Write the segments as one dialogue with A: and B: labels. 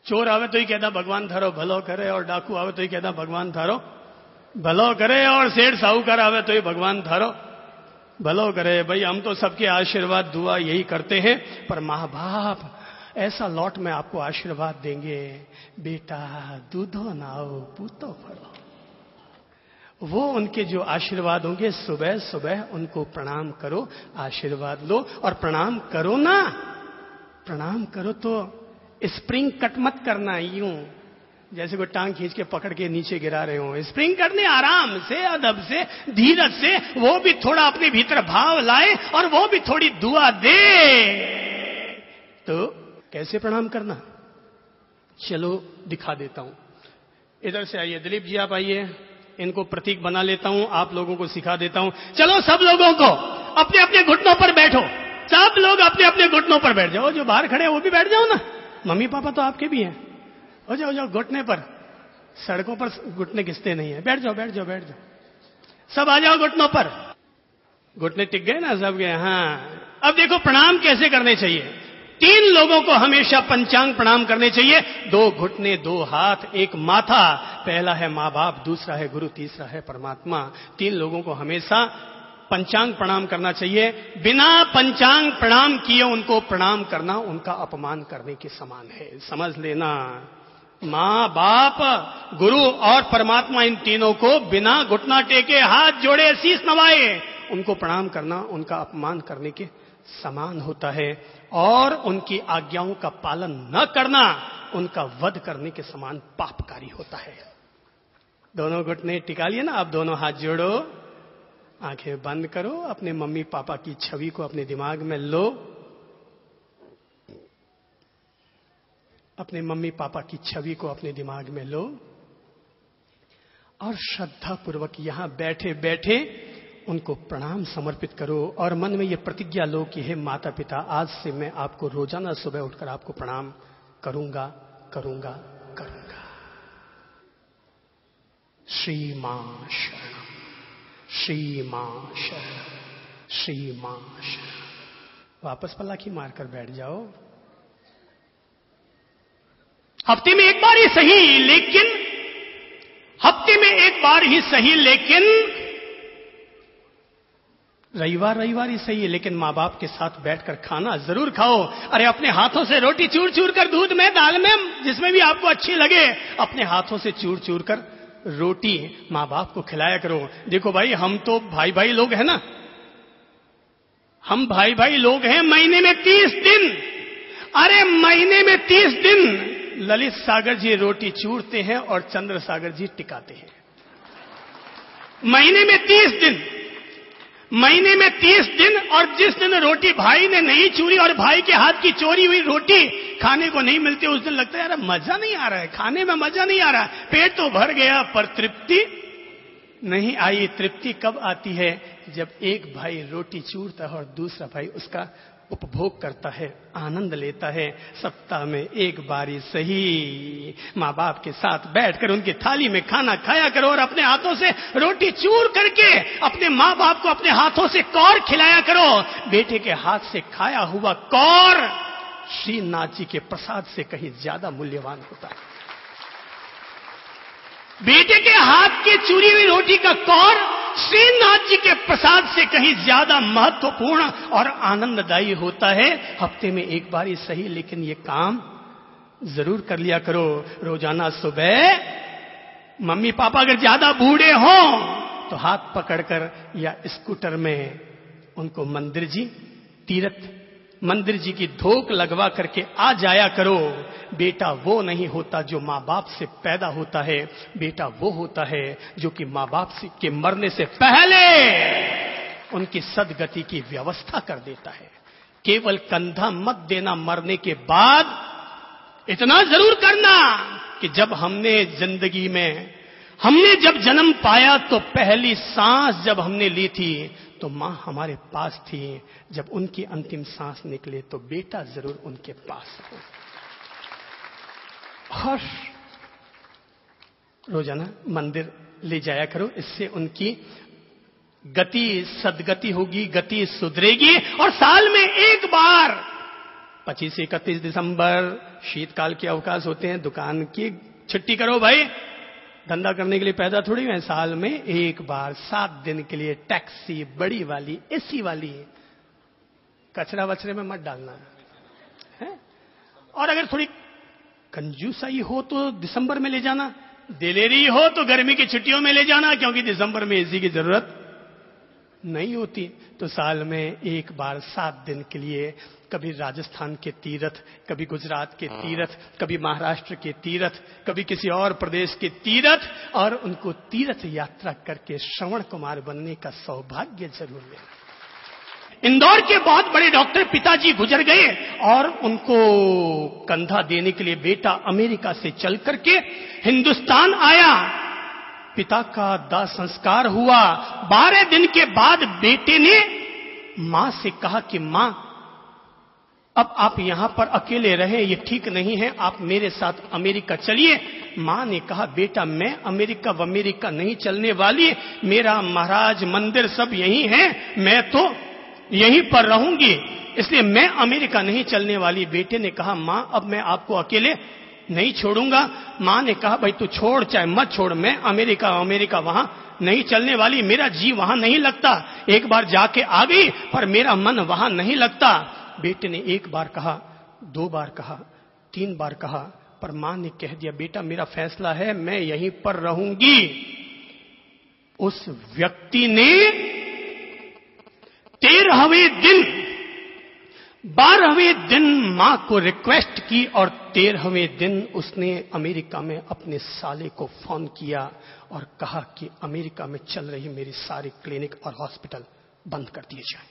A: चोर आवे तो ही कहता भगवान थारो भलो करे, और डाकू आवे तो ही कहता भगवान थारो भलो करे, और सेठ साहूकार आवे तो ही भगवान थारो भलो करे। भाई हम तो सबके आशीर्वाद दुआ यही करते हैं, पर माँ बाप ऐसा लौट में आपको आशीर्वाद देंगे, बेटा दूधो नाओ पूतो फलो। वो उनके जो आशीर्वाद होंगे, सुबह सुबह उनको प्रणाम करो, आशीर्वाद लो। और प्रणाम करो ना, प्रणाम करो तो स्प्रिंग कट मत करना यूं जैसे कोई टांग खींच के पकड़ के नीचे गिरा रहे हो। स्प्रिंग करने आराम से, अदब से, धीरज से, वो भी थोड़ा अपने भीतर भाव लाए और वो भी थोड़ी दुआ दे। तो कैसे प्रणाम करना, चलो दिखा देता हूं। इधर से आइए, दिलीप जी आप आइए, इनको प्रतीक बना लेता हूं, आप लोगों को सिखा देता हूं। चलो सब लोगों को अपने अपने घुटनों पर बैठो, सब लोग अपने अपने घुटनों पर बैठ जाओ। जो बाहर खड़े हैं वो भी बैठ जाओ ना, मम्मी पापा तो आपके भी हैं। हो जाओ घुटने पर, सड़कों पर घुटने घिसते नहीं है, बैठ जाओ बैठ जाओ बैठ जाओ, सब आ जाओ घुटनों पर। घुटने टिक गए ना सब गए? हाँ। अब देखो प्रणाम कैसे करने चाहिए। 3 लोगों को हमेशा पंचांग प्रणाम करने चाहिए। 2 घुटने, 2 हाथ, 1 माथा। पहला है माँ बाप, दूसरा है गुरु, तीसरा है परमात्मा। 3 लोगों को हमेशा पंचांग प्रणाम करना चाहिए। बिना पंचांग प्रणाम किए उनको प्रणाम करना उनका अपमान करने के समान है, समझ लेना। माँ बाप, गुरु और परमात्मा, इन तीनों को बिना घुटना टेके, हाथ जोड़े, शीश नवाए उनको प्रणाम करना उनका अपमान करने के समान होता है। और उनकी आज्ञाओं का पालन न करना उनका वध करने के समान पापकारी होता है। दोनों घुटने टिका लिए ना, अब दोनों हाथ जोड़ो, आंखें बंद करो, अपने मम्मी पापा की छवि को अपने दिमाग में लो, अपने मम्मी पापा की छवि को अपने दिमाग में लो और श्रद्धा पूर्वक यहां बैठे बैठे उनको प्रणाम समर्पित करो। और मन में यह प्रतिज्ञा लो कि हे माता पिता, आज से मैं आपको रोजाना सुबह उठकर आपको प्रणाम करूंगा करूंगा करूंगा। श्री मां शरणम, श्री मां शरणम, श्री मां शरणम। वापस पल्लाखी मारकर बैठ जाओ। हफ्ते में एक बार ही सही, लेकिन हफ्ते में एक बार ही सही, लेकिन रविवार ही सही है, लेकिन माँ बाप के साथ बैठकर खाना जरूर खाओ। अरे अपने हाथों से रोटी चूर चूर कर, दूध में, दाल में, जिसमें भी आपको अच्छी लगे, अपने हाथों से चूर चूर कर रोटी माँ बाप को खिलाया करो। देखो भाई, हम तो भाई भाई लोग हैं ना, हम भाई भाई लोग हैं। महीने में 30 दिन, अरे महीने में 30 दिन ललित सागर जी रोटी चूरते हैं और चंद्र सागर जी टिकाते हैं। महीने में 30 दिन, महीने में 30 दिन। और जिस दिन रोटी भाई ने नहीं चूरी और भाई के हाथ की चोरी हुई रोटी खाने को नहीं मिलती, उस दिन लगता है यार मजा नहीं आ रहा है, खाने में मजा नहीं आ रहा है। पेट तो भर गया पर तृप्ति नहीं आई। तृप्ति कब आती है? जब एक भाई रोटी चूरता है और दूसरा भाई उसका उपभोग करता है, आनंद लेता है। सप्ताह में एक बारी सही माँ बाप के साथ बैठकर उनकी थाली में खाना खाया करो और अपने हाथों से रोटी चूर करके अपने माँ बाप को अपने हाथों से कौर खिलाया करो। बेटे के हाथ से खाया हुआ कौर श्रीनाथ जी के प्रसाद से कहीं ज्यादा मूल्यवान होता है। बेटे के हाथ की चूरी हुई रोटी का कौर श्रीनाथ जी के प्रसाद से कहीं ज्यादा महत्वपूर्ण और आनंददायी होता है। हफ्ते में एक बार ही सही, लेकिन ये काम जरूर कर लिया करो। रोजाना सुबह मम्मी पापा अगर ज्यादा बूढ़े हो तो हाथ पकड़कर या स्कूटर में उनको मंदिर जी, तीर्थ मंदिर जी की धोक लगवा करके आ जाया करो। बेटा वो नहीं होता जो माँ बाप से पैदा होता है, बेटा वो होता है जो कि माँ बाप के मरने से पहले उनकी सदगति की व्यवस्था कर देता है। केवल कंधा मत देना मरने के बाद, इतना जरूर करना कि जब हमने जिंदगी में, हमने जब जन्म पाया तो पहली सांस जब हमने ली थी तो मां हमारे पास थी, जब उनकी अंतिम सांस निकले तो बेटा जरूर उनके पास हो। और रोजाना मंदिर ले जाया करो, इससे उनकी गति सदगति होगी, गति सुधरेगी। और साल में एक बार 25-31 दिसंबर शीतकाल के अवकाश होते हैं, दुकान की छुट्टी करो भाई। धंधा करने के लिए पैदा थोड़ी है, साल में एक बार 7 दिन के लिए टैक्सी बड़ी वाली एसी वाली, कचरा वचरे में मत डालना है। और अगर थोड़ी कंजूसाई हो तो दिसंबर में ले जाना, दिलेरी हो तो गर्मी की छुट्टियों में ले जाना, क्योंकि दिसंबर में एसी की जरूरत नहीं होती। तो साल में एक बार 7 दिन के लिए कभी राजस्थान के तीर्थ, कभी गुजरात के तीर्थ, कभी महाराष्ट्र के तीर्थ, कभी किसी और प्रदेश के तीर्थ, और उनको तीर्थ यात्रा करके श्रवण कुमार बनने का सौभाग्य जरूर लेना। इंदौर के बहुत बड़े डॉक्टर पिताजी गुजर गए और उनको कंधा देने के लिए बेटा अमेरिका से चल करके हिंदुस्तान आया। पिता का दाह संस्कार हुआ। 12 दिन के बाद बेटे ने मां से कहा कि मां, अब आप यहां पर अकेले रहे, ये ठीक नहीं है, आप मेरे साथ अमेरिका चलिए। मां ने कहा, बेटा मैं अमेरिका नहीं चलने वाली, मेरा महाराज मंदिर सब यही है, मैं तो यहीं पर रहूंगी, इसलिए मैं अमेरिका नहीं चलने वाली। बेटे ने कहा, मां अब मैं आपको अकेले नहीं छोड़ूंगा। मां ने कहा, भाई तू छोड़ चाहे मत छोड़, मैं अमेरिका वहां नहीं चलने वाली, मेरा जी वहां नहीं लगता। एक बार जाके आ गई पर मेरा मन वहां नहीं लगता। बेटे ने 1 बार कहा, 2 बार कहा, 3 बार कहा, पर मां ने कह दिया, बेटा मेरा फैसला है, मैं यहीं पर रहूंगी। उस व्यक्ति ने 13वें दिन 12वें दिन मां को रिक्वेस्ट की और 13वें दिन उसने अमेरिका में अपने साले को फोन किया और कहा कि अमेरिका में चल रही मेरी सारी क्लिनिक और हॉस्पिटल बंद कर दिए जाए।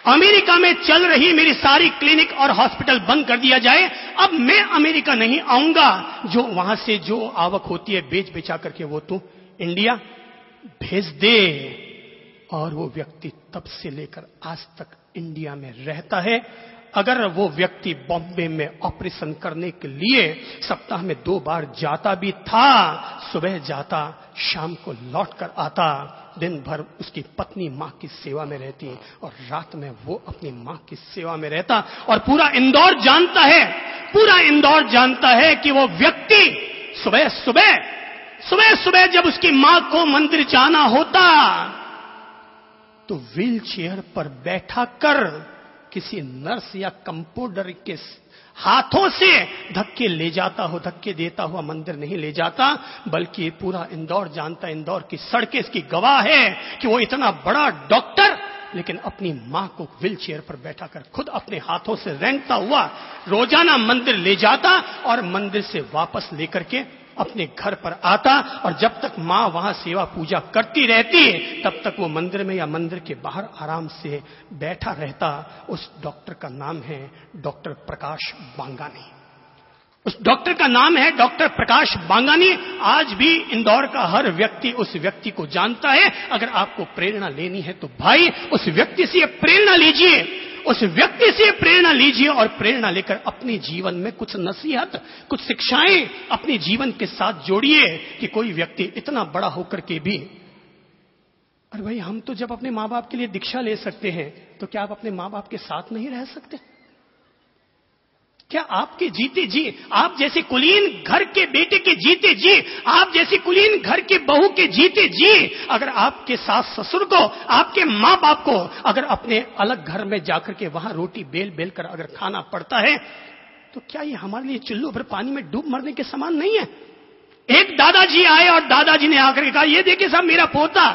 A: अमेरिका में चल रही मेरी सारी क्लिनिक और हॉस्पिटल बंद कर दिया जाए। अब मैं अमेरिका नहीं आऊंगा, जो वहां से जो आवक होती है बेच बेचा करके वो तू इंडिया भेज दे। और वो व्यक्ति तब से लेकर आज तक इंडिया में रहता है। अगर वो व्यक्ति बॉम्बे में ऑपरेशन करने के लिए सप्ताह में 2 बार जाता भी था, सुबह जाता, शाम को लौट कर आता। दिन भर उसकी पत्नी मां की सेवा में रहती और रात में वो अपनी मां की सेवा में रहता। और पूरा इंदौर जानता है कि वो व्यक्ति सुबह सुबह जब उसकी मां को मंदिर जाना होता तो व्हील चेयर पर बैठा कर किसी नर्स या कंपाउंडर के हाथों से धक्के ले जाता हो, धक्के देता हुआ मंदिर नहीं ले जाता, बल्कि पूरा इंदौर जानता, इंदौर की सड़कें इसकी गवाह है कि वो इतना बड़ा डॉक्टर लेकिन अपनी मां को व्हील चेयर पर बैठा कर खुद अपने हाथों से रेंगता हुआ रोजाना मंदिर ले जाता और मंदिर से वापस लेकर के अपने घर पर आता। और जब तक मां वहां सेवा पूजा करती रहती तब तक वो मंदिर में या मंदिर के बाहर आराम से बैठा रहता। उस डॉक्टर का नाम है डॉक्टर प्रकाश बांगानी। उस डॉक्टर का नाम है डॉक्टर प्रकाश बांगानी। आज भी इंदौर का हर व्यक्ति उस व्यक्ति को जानता है। अगर आपको प्रेरणा लेनी है तो भाई उस व्यक्ति से प्रेरणा लीजिए, उस व्यक्ति से प्रेरणा लीजिए और प्रेरणा लेकर अपने जीवन में कुछ नसीहत, कुछ शिक्षाएं अपने जीवन के साथ जोड़िए कि कोई व्यक्ति इतना बड़ा होकर के भी, अरे भाई हम तो जब अपने मां बाप के लिए दीक्षा ले सकते हैं तो क्या आप अपने मां बाप के साथ नहीं रह सकते? क्या आपके जीते जी, आप जैसे कुलीन घर के बेटे के जीते जी, आप जैसी कुलीन घर के बहू के जीते जी, अगर आपके सास ससुर को, आपके मां बाप को अगर अपने अलग घर में जाकर के वहां रोटी बेल बेल कर अगर खाना पड़ता है तो क्या ये हमारे लिए चुल्लू भर पानी में डूब मरने के समान नहीं है? एक दादाजी आए और दादाजी ने आकर के कहा, ये देखिए साहब मेरा पोता,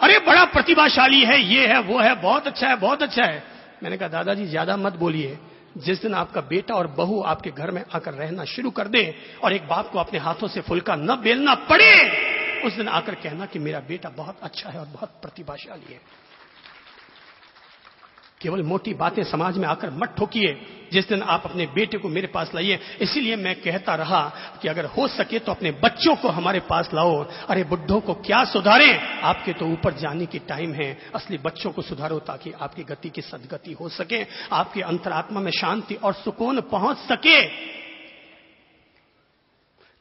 A: अरे बड़ा प्रतिभाशाली है, ये है वो है, बहुत अच्छा है, बहुत अच्छा है। मैंने कहा दादाजी ज्यादा मत बोलिए, जिस दिन आपका बेटा और बहू आपके घर में आकर रहना शुरू कर दे और एक बाप को अपने हाथों से फुल्का न बेलना पड़े, उस दिन आकर कहना कि मेरा बेटा बहुत अच्छा है और बहुत प्रतिभाशाली है। केवल मोटी बातें समाज में आकर मत ठोकिए। जिस दिन आप अपने बेटे को मेरे पास लाइए, इसीलिए मैं कहता रहा कि अगर हो सके तो अपने बच्चों को हमारे पास लाओ। अरे बुड्ढों को क्या सुधारें, आपके तो ऊपर जाने की टाइम है। असली बच्चों को सुधारो ताकि आपकी गति की सदगति हो सके, आपके अंतरात्मा में शांति और सुकून पहुंच सके,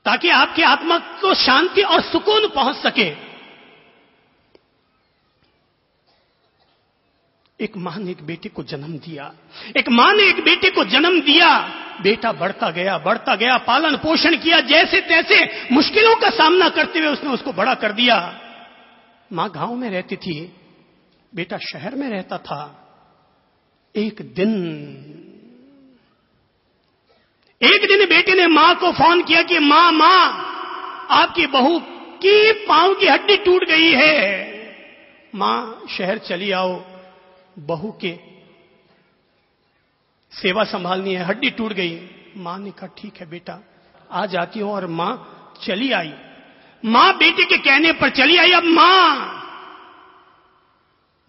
A: ताकि आपकी आत्मा को शांति और सुकून पहुंच सके। एक मां ने एक बेटे को जन्म दिया, एक मां ने एक बेटे को जन्म दिया। बेटा बढ़ता गया, पालन पोषण किया, जैसे तैसे मुश्किलों का सामना करते हुए उसने उसको बड़ा कर दिया। मां गांव में रहती थी, बेटा शहर में रहता था। एक दिन बेटे ने मां को फोन किया कि मां, आपकी बहू की पांव की हड्डी टूट गई है, मां शहर चली आओ, बहू के सेवा संभालनी है, हड्डी टूट गई। मां ने कहा ठीक है बेटा, आ जाती हूं। और मां चली आई। मां बेटे के कहने पर चली आई। अब मां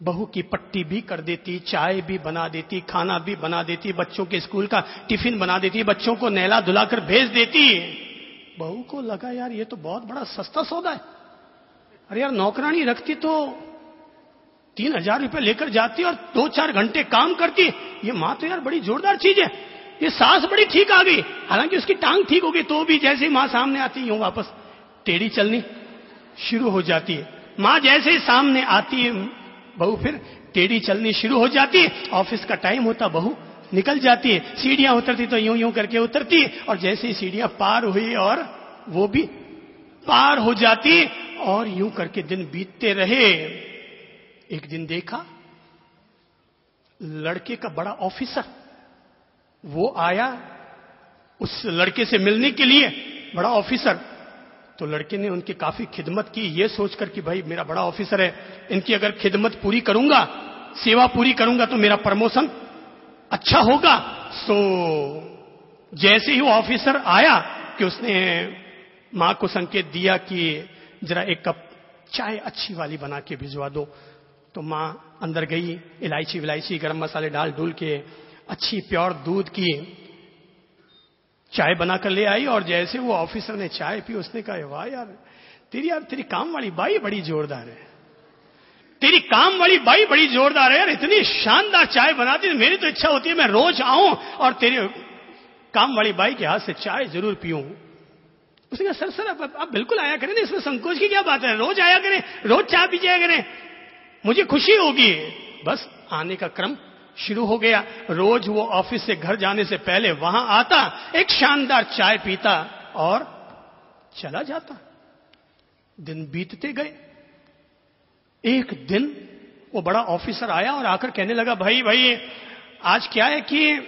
A: बहू की पट्टी भी कर देती, चाय भी बना देती, खाना भी बना देती, बच्चों के स्कूल का टिफिन बना देती, बच्चों को नहला धुलाकर भेज देती। बहू को लगा यार ये तो बहुत बड़ा सस्ता सौदा है। अरे यार नौकरानी रखती तो 3,000 रुपए लेकर जाती और 2-4 घंटे काम करती। ये मां तो यार बड़ी जोरदार चीज है। ये सास बड़ी ठीक आ गई, हालांकि उसकी टांग ठीक हो गई तो भी जैसे ही मां सामने आती यूं वापस टेढ़ी चलनी शुरू हो जाती है। मां जैसे ही सामने आती है बहू फिर टेढ़ी चलनी शुरू हो जाती है। ऑफिस का टाइम होता, बहू निकल जाती है। सीढ़ियां उतरती तो यूं यूं करके उतरती, और जैसे ही सीढ़ियां पार हुई और वो भी पार हो जाती, और यूं करके दिन बीतते रहे। एक दिन देखा लड़के का बड़ा ऑफिसर वो आया उस लड़के से मिलने के लिए, बड़ा ऑफिसर। तो लड़के ने उनकी काफी खिदमत की, ये सोचकर कि भाई मेरा बड़ा ऑफिसर है, इनकी अगर खिदमत पूरी करूंगा, सेवा पूरी करूंगा तो मेरा प्रमोशन अच्छा होगा। सो जैसे ही वो ऑफिसर आया कि उसने मां को संकेत दिया कि जरा एक कप चाय अच्छी वाली बना के भिजवा दो। तो मां अंदर गई, इलायची गरम मसाले डाल डूल के अच्छी प्योर दूध की चाय बनाकर ले आई। और जैसे वो ऑफिसर ने चाय पी, उसने कहा वाह यार तेरी काम वाली बाई बड़ी जोरदार है, तेरी काम वाली बाई बड़ी जोरदार है यार, इतनी शानदार चाय बनाती है। मेरी तो इच्छा होती है मैं रोज आऊं और तेरे काम वाली बाई के हाथ से चाय जरूर पीऊं। उसने कहा सर आप बिल्कुल आया करें ना, इसमें संकोच की क्या बात है, रोज आया करें, रोज चाय पी जाया करें, मुझे खुशी होगी। बस आने का क्रम शुरू हो गया। रोज वो ऑफिस से घर जाने से पहले वहां आता, एक शानदार चाय पीता और चला जाता। दिन बीतते गए। एक दिन वो बड़ा ऑफिसर आया और आकर कहने लगा भाई आज क्या है कि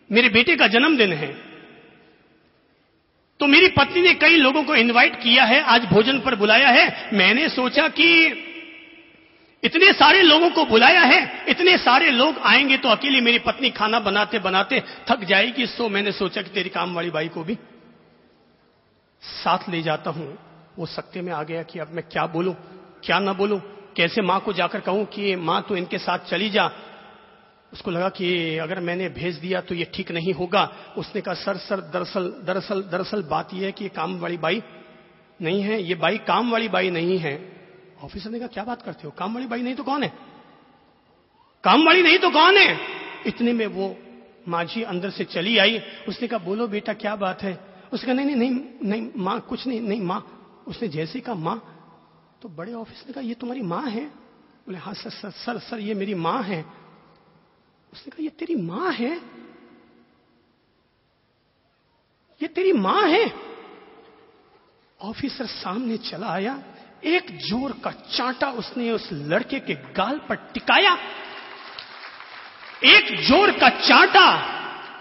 A: मेरे बेटे का जन्मदिन है, तो मेरी पत्नी ने कई लोगों को इनवाइट किया है, आज भोजन पर बुलाया है। मैंने सोचा कि इतने सारे लोगों को बुलाया है, इतने सारे लोग आएंगे तो अकेली मेरी पत्नी खाना बनाते बनाते थक जाएगी। सो मैंने सोचा कि तेरी काम वाली बाई को भी साथ ले जाता हूं। वो सकते में आ गया कि अब मैं क्या बोलूं क्या ना बोलूं, कैसे मां को जाकर कहूं कि मां तो इनके साथ चली जा। उसको लगा कि अगर मैंने भेज दिया तो ये ठीक नहीं होगा। उसने कहा सर दरअसल बात यह है कि ये काम वाली बाई नहीं है, ये बाई काम वाली बाई नहीं है। ऑफिसर ने कहा क्या बात करते हो, काम वाली बाई नहीं तो कौन है, काम वाली नहीं तो कौन है। इतने में वो माझी अंदर से चली आई। उसने कहा बोलो बेटा क्या बात है। उसने कहा नहीं मां कुछ नहीं मां। उसने जैसे कहा मां तो बड़े ऑफिसर ने कहा ये तुम्हारी मां है। बोले हाँ सर ये मेरी मां है। उसने कहा ये तेरी मां है, ये तेरी मां है। ऑफिसर सामने चला आया, एक जोर का चांटा उसने उस लड़के के गाल पर टिकाया, एक जोर का चांटा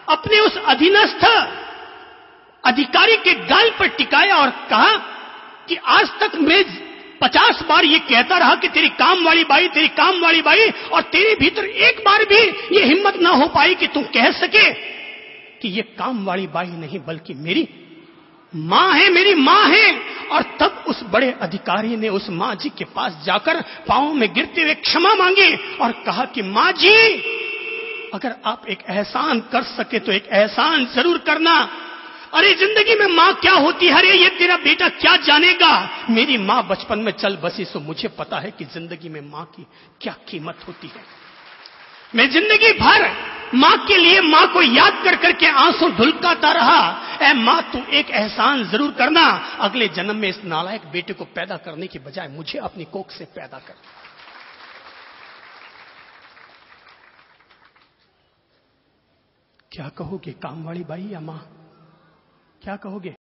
A: अपने उस अधीनस्थ अधिकारी के गाल पर टिकाया और कहा कि आज तक मैं 50 बार ये कहता रहा कि तेरी काम वाली बाई, तेरी काम वाली बाई, और तेरे भीतर एक बार भी ये हिम्मत ना हो पाई कि तू कह सके कि ये काम वाली बाई नहीं बल्कि मेरी मां है, मेरी मां है। और तब उस बड़े अधिकारी ने उस मां जी के पास जाकर पांव में गिरते हुए क्षमा मांगी और कहा कि मां जी अगर आप एक एहसान कर सके तो एक एहसान जरूर करना। अरे जिंदगी में मां क्या होती है, अरे ये तेरा बेटा क्या जानेगा। मेरी मां बचपन में चल बसी, सो मुझे पता है कि जिंदगी में मां की क्या कीमत होती है। मैं जिंदगी भर मां के लिए मां को याद कर करके आंसू धुलकाता रहा। ऐ मां तू एक एहसान जरूर करना, अगले जन्म में इस नालायक बेटे को पैदा करने की बजाय मुझे अपनी कोख से पैदा कर। क्या कहोगे, काम वाली बाई या मां, क्या कहोगे?